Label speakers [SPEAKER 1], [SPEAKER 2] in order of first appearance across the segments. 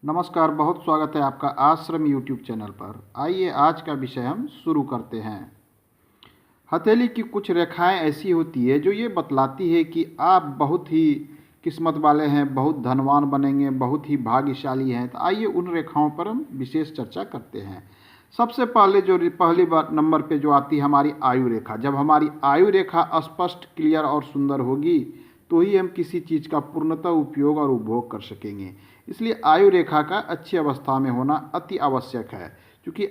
[SPEAKER 1] नमस्कार, बहुत स्वागत है आपका आश्रम यूट्यूब चैनल पर। आइए आज का विषय हम शुरू करते हैं। हथेली की कुछ रेखाएं ऐसी होती है जो ये बतलाती है कि आप बहुत ही किस्मत वाले हैं, बहुत धनवान बनेंगे, बहुत ही भाग्यशाली हैं। तो आइए उन रेखाओं पर हम विशेष चर्चा करते हैं। सबसे पहले जो पहली बार नंबर पे जो आती है हमारी आयु रेखा। जब हमारी आयु रेखा स्पष्ट, क्लियर और सुंदर होगी तो ही हम किसी चीज़ का पूर्णतः उपयोग और उपभोग कर सकेंगे। इसलिए आयु रेखा का अच्छी अवस्था में होना अति आवश्यक है, क्योंकि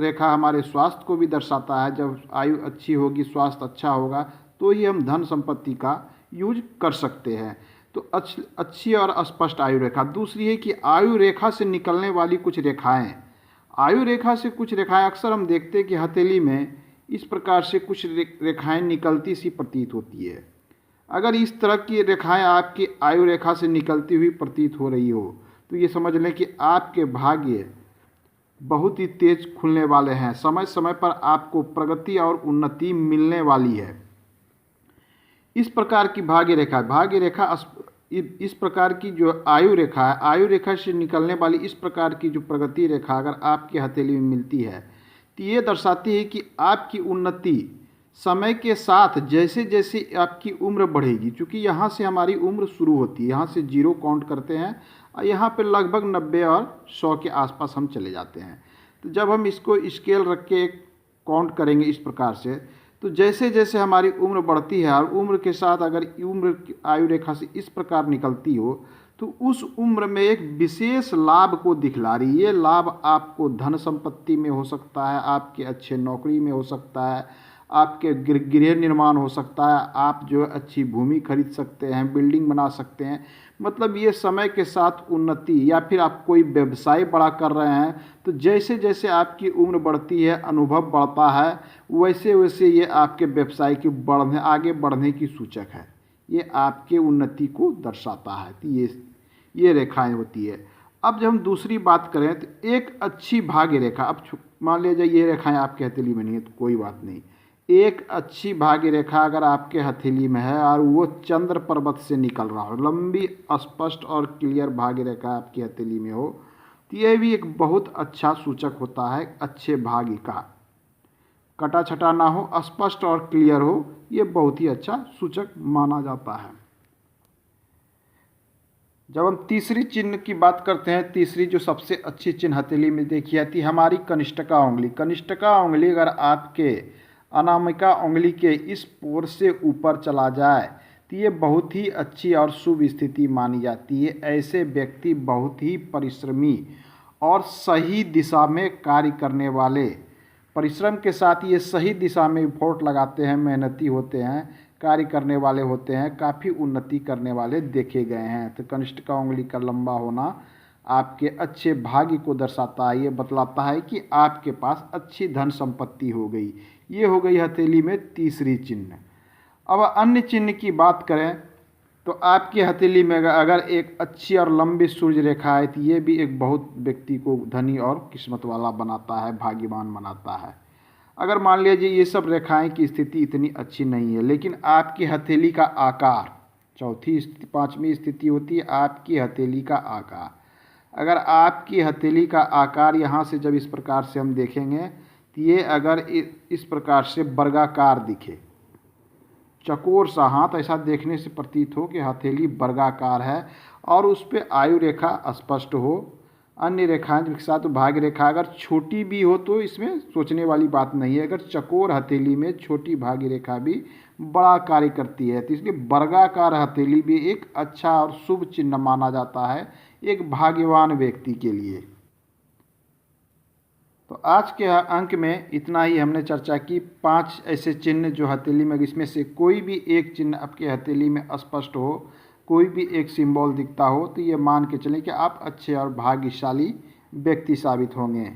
[SPEAKER 1] रेखा हमारे स्वास्थ्य को भी दर्शाता है। जब आयु अच्छी होगी, स्वास्थ्य अच्छा होगा तो ही हम धन संपत्ति का यूज कर सकते हैं। तो अच्छी और स्पष्ट आयु रेखा। दूसरी है कि आयु रेखा से निकलने वाली कुछ रेखाएं। आयु रेखा से कुछ रेखाएं अक्सर हम देखते हैं कि हथेली में इस प्रकार से कुछ रेखाएं निकलती सी प्रतीत होती है। अगर इस तरह की रेखाएं आपकी आयु रेखा से निकलती हुई प्रतीत हो रही हो तो ये समझ लें कि आपके भाग्य बहुत ही तेज खुलने वाले हैं। समय समय पर आपको प्रगति और उन्नति मिलने वाली है। इस प्रकार की भाग्य रेखा इस प्रकार की जो आयु रेखा है, आयु रेखा से निकलने वाली इस प्रकार की जो प्रगति रेखा अगर आपकी हथेली में मिलती है तो ये दर्शाती है कि आपकी उन्नति समय के साथ जैसे जैसे आपकी उम्र बढ़ेगी, क्योंकि यहाँ से हमारी उम्र शुरू होती है, यहाँ से 0 काउंट करते हैं और यहाँ पे लगभग 90 और 100 के आसपास हम चले जाते हैं। तो जब हम इसको स्केल रख के काउंट करेंगे इस प्रकार से, तो जैसे जैसे हमारी उम्र बढ़ती है और उम्र के साथ अगर उम्र आयु रेखा से इस प्रकार निकलती हो तो उस उम्र में एक विशेष लाभ को दिखला रही है। ये लाभ आपको धन संपत्ति में हो सकता है, आपके अच्छे नौकरी में हो सकता है, आपके गृह निर्माण हो सकता है, आप जो अच्छी भूमि खरीद सकते हैं, बिल्डिंग बना सकते हैं। मतलब ये समय के साथ उन्नति, या फिर आप कोई व्यवसाय बड़ा कर रहे हैं तो जैसे जैसे आपकी उम्र बढ़ती है, अनुभव बढ़ता है, वैसे वैसे ये आपके व्यवसाय की आगे बढ़ने की सूचक है। ये आपके उन्नति को दर्शाता है। तो ये रेखाएं होती है। अब जब हम दूसरी बात करें तो एक अच्छी भाग्य रेखा। अब मान लीजिए ये रेखाएं आपके हथेली में नहीं है तो कोई बात नहीं। एक अच्छी भाग्य रेखा अगर आपके हथेली में है और वो चंद्र पर्वत से निकल रहा हो, लंबी स्पष्ट और क्लियर भाग्य रेखा आपकी हथेली में हो तो यह भी एक बहुत अच्छा सूचक होता है अच्छे भाग्य का। कटा छटा ना हो, स्पष्ट और क्लियर हो, ये बहुत ही अच्छा सूचक माना जाता है। जब हम तीसरी चिन्ह की बात करते हैं, तीसरी जो सबसे अच्छी चिन्ह हथेली में देखी जाती है हमारी कनिष्ठिका उंगली। कनिष्ठिका उंगली अगर आपके अनामिका उंगली के इस पोर से ऊपर चला जाए तो ये बहुत ही अच्छी और शुभ स्थिति मानी जाती है। ऐसे व्यक्ति बहुत ही परिश्रमी और सही दिशा में कार्य करने वाले, परिश्रम के साथ ये सही दिशा में एफर्ट लगाते हैं, मेहनती होते हैं, कार्य करने वाले होते हैं, काफ़ी उन्नति करने वाले देखे गए हैं। तो कनिष्ठिका उंगली का लंबा होना आपके अच्छे भाग्य को दर्शाता है। ये बतलाता है कि आपके पास अच्छी धन संपत्ति हो गई। ये हो गई हथेली में तीसरी चिन्ह। अब अन्य चिन्ह की बात करें तो आपकी हथेली में अगर एक अच्छी और लंबी सूर्य रेखा है तो ये भी एक बहुत व्यक्ति को धनी और किस्मत वाला बनाता है, भाग्यवान बनाता है। अगर मान लीजिए ये सब रेखाएं की स्थिति इतनी अच्छी नहीं है, लेकिन आपकी हथेली का आकार, पांचवी स्थिति होती है आपकी हथेली का आकार। अगर आपकी हथेली का आकार यहाँ से जब इस प्रकार से हम देखेंगे तो ये अगर इस प्रकार से वर्गाकार दिखे, चकोर सा हाथ, ऐसा देखने से प्रतीत हो कि हथेली वर्गाकार है और उस पर आयु रेखा स्पष्ट हो। अन्य रेखाएं के साथ भाग्य रेखा अगर छोटी भी हो तो इसमें सोचने वाली बात नहीं है। अगर चकोर हथेली में छोटी भाग्य रेखा भी बड़ा कार्य करती है, तो इसलिए वर्गाकार हथेली भी एक अच्छा और शुभ चिन्ह माना जाता है एक भाग्यवान व्यक्ति के लिए। तो आज के अंक में इतना ही हमने चर्चा की। 5 ऐसे चिन्ह जो हथेली में, इसमें से कोई भी एक चिन्ह आपके हथेली में स्पष्ट हो, कोई भी एक सिंबल दिखता हो तो ये मान के चलें कि आप अच्छे और भाग्यशाली व्यक्ति साबित होंगे।